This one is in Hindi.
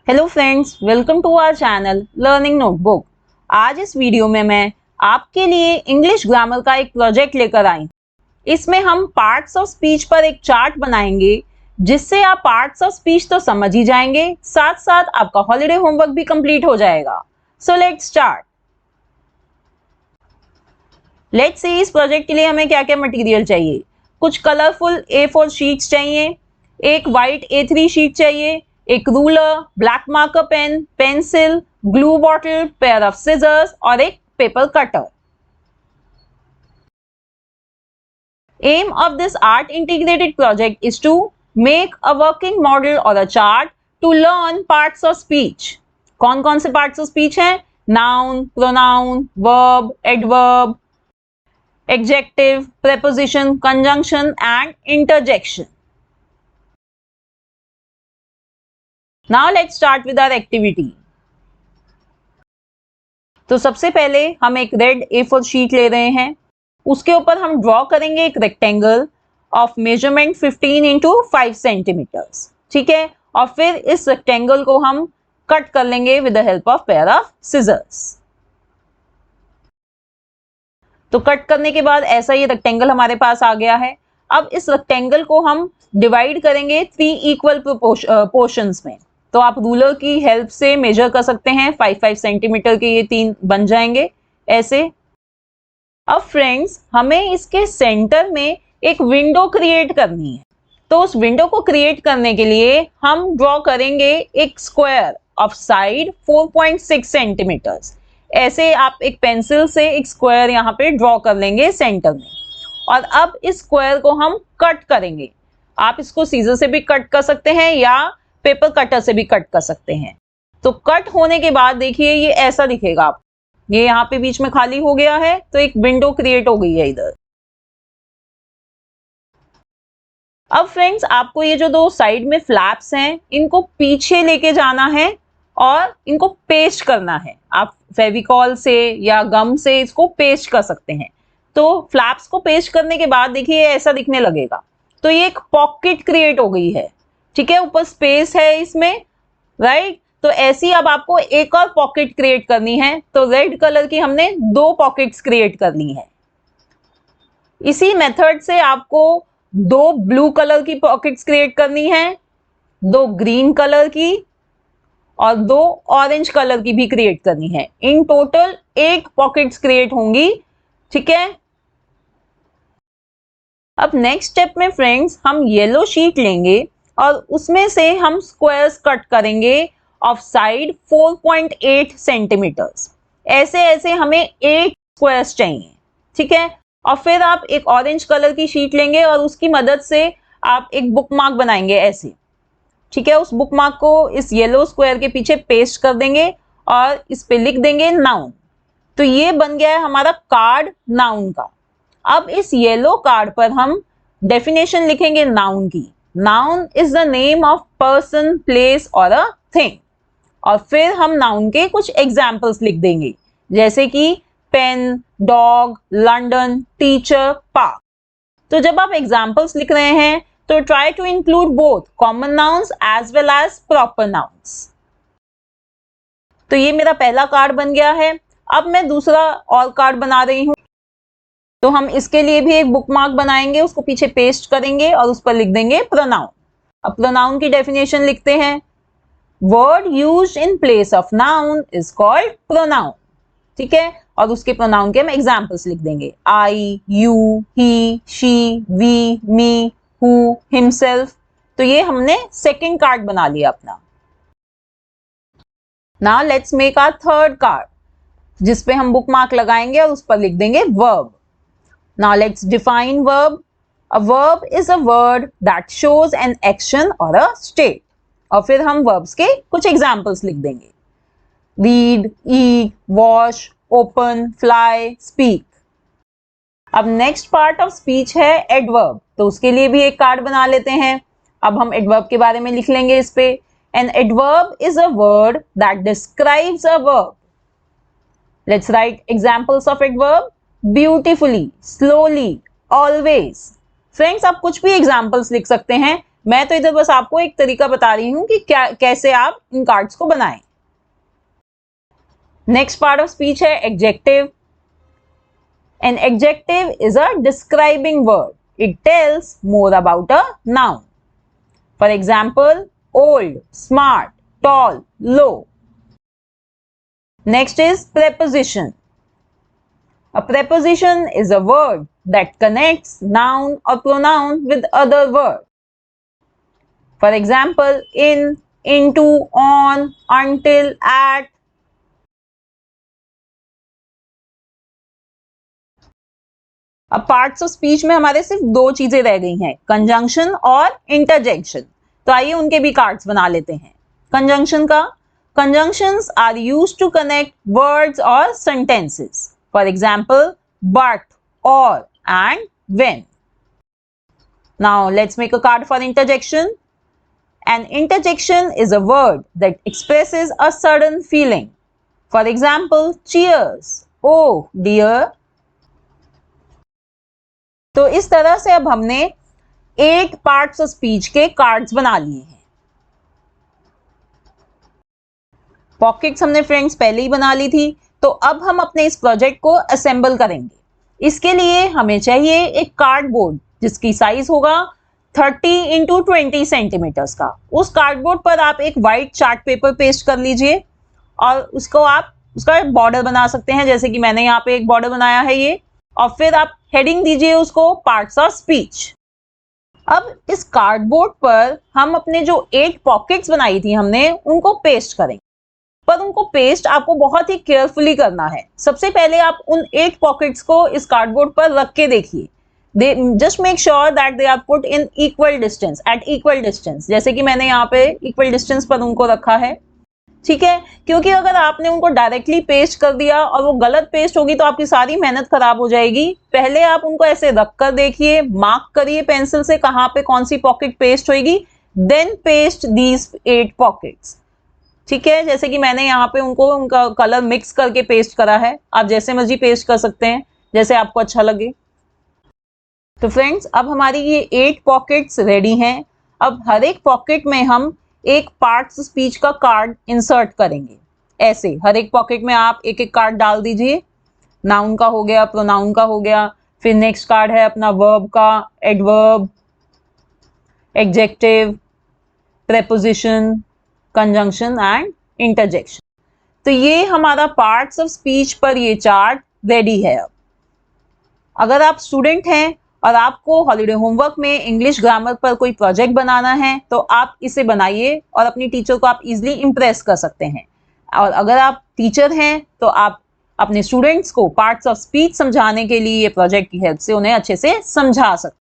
Hello friends, welcome to our channel learning notebook. आज इस वीडियो में मैं आपके लिए इंग्लिश ग्रामर का एक प्रोजेक्ट लेकर आई। इसमें हम पार्ट्स ऑफ स्पीच पर एक चार्ट बनाएंगे, जिससे आप पार्ट्स ऑफ स्पीच तो समझ ही जाएंगे, साथ साथ आपका हॉलिडे होमवर्क भी कंप्लीट हो जाएगा। So let's start. Let's see, इस प्रोजेक्ट के लिए हमें क्या क्या मटेरियल चाहिए। कुछ कलरफुल A4 शीट्स चाहिए, एक वाइट A3 शीट चाहिए, एक ruler, black marker pen, pencil, glue bottle, pair of scissors और एक paper cutter. Aim of this art integrated project is to make a working model or a chart to learn parts of speech. कौन कौन से parts of speech हैं? Noun, pronoun, verb, adverb, adjective, preposition, conjunction and interjection. Now let's start with our activity. तो सबसे पहले हम एक रेड A4 शीट ले रहे हैं। उसके ऊपर हम ड्रॉ करेंगे एक rectangle of measurement 15 into 5 centimetres. ठीक है, और फिर इस रेक्टेंगल को हम कट कर लेंगे with the help of pair of scissors. तो कट करने के बाद ऐसा ये रेक्टेंगल हमारे पास आ गया है। अब इस रेक्टेंगल को हम डिवाइड करेंगे 3 इक्वल पोर्शंस में। तो आप रूलर की हेल्प से मेजर कर सकते हैं, 5-5 सेंटीमीटर के ये 3 बन जाएंगे ऐसे। अब फ्रेंड्स, हमें इसके सेंटर में एक विंडो क्रिएट करनी है। तो उस विंडो को क्रिएट करने के लिए हम ड्रॉ करेंगे एक स्क्वायर ऑफ साइड 4.6 सेंटीमीटर्स। ऐसे आप एक पेंसिल से एक स्क्वायर यहाँ पे ड्रॉ कर लेंगे सेंटर में। और अब इस स्क्वायर को हम कट करेंगे। आप इसको सीजर से भी कट कर सकते हैं या पेपर कटर से भी कट कर सकते हैं। तो कट होने के बाद देखिए ये ऐसा दिखेगा। आप ये यहाँ पे बीच में खाली हो गया है, तो एक विंडो क्रिएट हो गई है इधर। अब फ्रेंड्स, आपको ये जो 2 साइड में फ्लैप्स हैं, इनको पीछे लेके जाना है और इनको पेस्ट करना है। आप फेविकॉल से या गम से इसको पेस्ट कर सकते हैं। तो फ्लैप्स को पेस्ट करने के बाद देखिए ऐसा दिखने लगेगा। तो ये एक पॉकेट क्रिएट हो गई है। ठीक है, ऊपर स्पेस है इसमें, राइट। तो ऐसी अब आपको एक और पॉकेट क्रिएट करनी है। तो रेड कलर की हमने 2 पॉकेट्स क्रिएट कर ली हैं। इसी मेथड से आपको 2 ब्लू कलर की पॉकेट्स क्रिएट करनी है, 2 ग्रीन कलर की और 2 ऑरेंज कलर की भी क्रिएट करनी है। इन टोटल 8 पॉकेट्स क्रिएट होंगी। ठीक है, अब नेक्स्ट स्टेप में फ्रेंड्स, हम येलो शीट लेंगे और उसमें से हम स्क्वायर्स कट करेंगे ऑफ साइड 4.8 सेंटीमीटर्स। ऐसे ऐसे हमें 8 स्क्वायर्स चाहिए। ठीक है, और फिर आप एक ऑरेंज कलर की शीट लेंगे और उसकी मदद से आप एक बुक मार्क बनाएंगे ऐसे। ठीक है, उस बुक मार्क को इस येलो स्क्वायर के पीछे पेस्ट कर देंगे और इस पे लिख देंगे नाउन। तो ये बन गया है हमारा कार्ड नाउन का। अब इस येलो कार्ड पर हम डेफिनेशन लिखेंगे नाउन की। Noun is the name of person, place और अ थिंग। और फिर हम नाउन के कुछ एग्जाम्पल्स लिख देंगे, जैसे कि pen, dog, London, teacher, park. तो जब आप एग्जाम्पल्स लिख रहे हैं तो try to include both common nouns as well as proper nouns. तो ये मेरा पहला कार्ड बन गया है। अब मैं दूसरा और कार्ड बना रही हूं। तो हम इसके लिए भी एक बुक मार्क बनाएंगे, उसको पीछे पेस्ट करेंगे और उस पर लिख देंगे प्रोनाउन। अब प्रोनाउन की डेफिनेशन लिखते हैं। Word used in place of noun is called pronoun. ठीक है, और उसके प्रोनाउन के हम एग्जांपल्स लिख देंगे। I, you, he, she, we, me, who, himself. तो ये हमने सेकंड कार्ड बना लिया अपना। Now let's make our third card, जिसपे हम बुक मार्क लगाएंगे और उस पर लिख देंगे verb. Now let's define verb. A verb is a word that shows an action or a state. और फिर हम verbs के कुछ examples लिख देंगे। Read, eat, wash, open, fly, speak. अब next part of speech है adverb. तो उसके लिए भी एक कार्ड बना लेते हैं। अब हम adverb के बारे में लिख लेंगे इस पे। An adverb is a word that describes a verb. Let's write examples of adverb. Beautifully, slowly, always. Friends, आप कुछ भी एग्जाम्पल्स लिख सकते हैं मैं तो इधर बस आपको एक तरीका बता रही हूं कि कैसे आप इन कार्ड्स को बनाएं। नेक्स्ट पार्ट ऑफ स्पीच है adjective. An adjective is a describing word. It tells more about a noun. For example, old, smart, tall, low. Next is preposition. A preposition is a word that connects noun or pronoun with other word. For example, in, into, on, until, at. अब पार्ट्स ऑफ स्पीच में हमारे सिर्फ दो चीजें रह गई हैं, कंजंक्शन और इंटरजेक्शन। तो आइए उनके भी कार्ड्स बना लेते हैं। कंजंक्शन का, conjunctions are used to connect words और सेंटेंसेस। फॉर एग्जांपल, बट, और, and, when. Now let's make a card for interjection. An interjection is a word that expresses a sudden feeling. For example, cheers, oh dear. तो इस तरह से अब हमने 8 पार्ट्स ऑफ स्पीच के कार्ड्स बना लिए हैं। पॉकेट्स हमने फ्रेंड्स पहले ही बना ली थी, तो अब हम अपने इस प्रोजेक्ट को असेंबल करेंगे। इसके लिए हमें चाहिए एक कार्डबोर्ड जिसकी साइज होगा 30 इंटू 20 सेंटीमीटर्स का। उस कार्डबोर्ड पर आप एक व्हाइट चार्ट पेपर पेस्ट कर लीजिए और उसको आप उसका बॉर्डर बना सकते हैं, जैसे कि मैंने यहाँ पे एक बॉर्डर बनाया है ये। और फिर आप हेडिंग दीजिए उसको पार्ट्स ऑफ स्पीच। अब इस कार्डबोर्ड पर हम अपने जो 8 पॉकेट्स बनाई थी हमने, उनको पेस्ट करेंगे। पर उनको पेस्ट आपको बहुत ही केयरफुली करना है। सबसे पहले आप उन 8 पॉकेट्स को इस कार्डबोर्ड पर रख के देखिए। Just make sure that they are put in equal distance, at equal distance, जैसे कि मैंने यहाँ पे इक्वल डिस्टेंस पर उनको रखा है। ठीक है, क्योंकि अगर आपने उनको डायरेक्टली पेस्ट कर दिया और वो गलत पेस्ट होगी तो आपकी सारी मेहनत खराब हो जाएगी। पहले आप उनको ऐसे रख कर देखिए, मार्क करिए पेंसिल से कहाँ पे कौन सी पॉकेट पेस्ट होगी, देन पेस्ट दीज 8 पॉकेट्स। ठीक है, जैसे कि मैंने यहाँ पे उनको उनका कलर मिक्स करके पेस्ट करा है। आप जैसे मर्जी पेस्ट कर सकते हैं, जैसे आपको अच्छा लगे। तो फ्रेंड्स, अब हमारी ये 8 पॉकेट्स रेडी हैं। अब हर एक पॉकेट में हम एक पार्ट्स स्पीच का कार्ड इंसर्ट करेंगे। ऐसे हर एक पॉकेट में आप एक एक कार्ड डाल दीजिए। नाउन का हो गया, प्रोनाउन का हो गया, फिर नेक्स्ट कार्ड है अपना वर्ब का, adverb, adjective, preposition, conjunction and interjection. तो ये हमारा पार्ट्स ऑफ स्पीच पर ये चार्ट रेडी है। अब अगर आप स्टूडेंट हैं और आपको हॉलीडे होमवर्क में इंग्लिश ग्रामर पर कोई प्रोजेक्ट बनाना है तो आप इसे बनाइए और अपनी टीचर को आप इजीली इम्प्रेस कर सकते हैं। और अगर आप टीचर हैं तो आप अपने स्टूडेंट्स को पार्ट्स ऑफ स्पीच समझाने के लिए ये प्रोजेक्ट की हेल्प से उन्हें अच्छे से समझा सकते हैं।